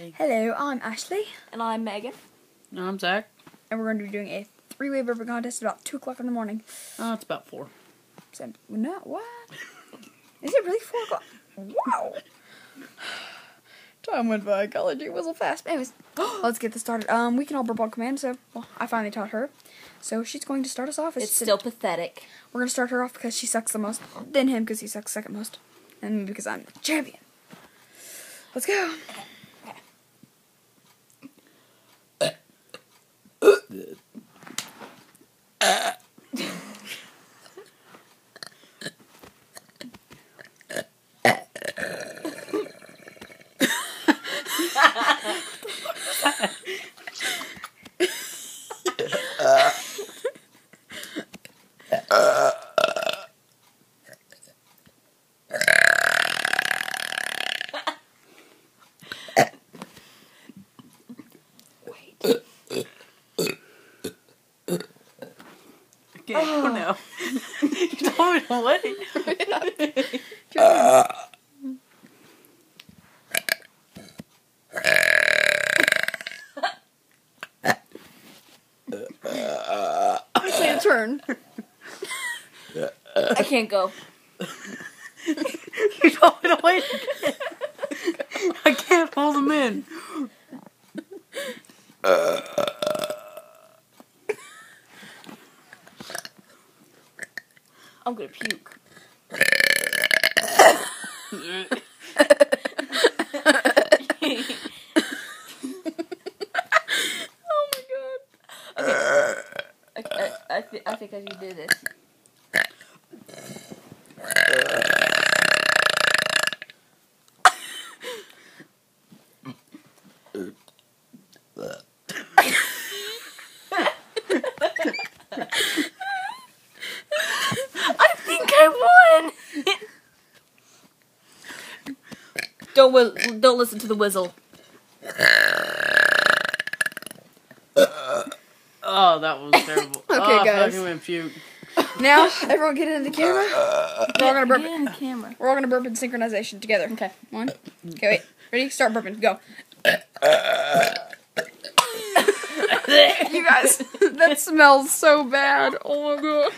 Hi. Hello, I'm Ashley. And I'm Megan. No, I'm Zach. And we're going to be doing a three-way burping contest at about 2 o'clock in the morning. Oh, it's about 4. No, what? Is it really 4 o'clock? Wow! Time went by. Golly gee whizzle fast. Anyways, let's get this started. We can all burp on command, so, well, I finally taught her. So she's going to start us off. It's still pathetic. We're going to start her off because she sucks the most, then him because he sucks second most, and me because I'm the champion. Let's go. Okay, oh no. You told me to wait. It's your turn. I can't go. You told me to wait again. I can't hold them in. I'm gonna puke. Oh my god. Okay. I think I can do this. I think I won. Don't listen to the whistle. Oh, that was terrible. Okay, guys. I fucking went puke. Now, everyone get into the camera. We're all gonna burp. Get in the camera. We're all gonna burp in synchronization together. Okay. 1. Okay, wait. Ready? Start burping. Go. You guys, that smells so bad. Oh my god.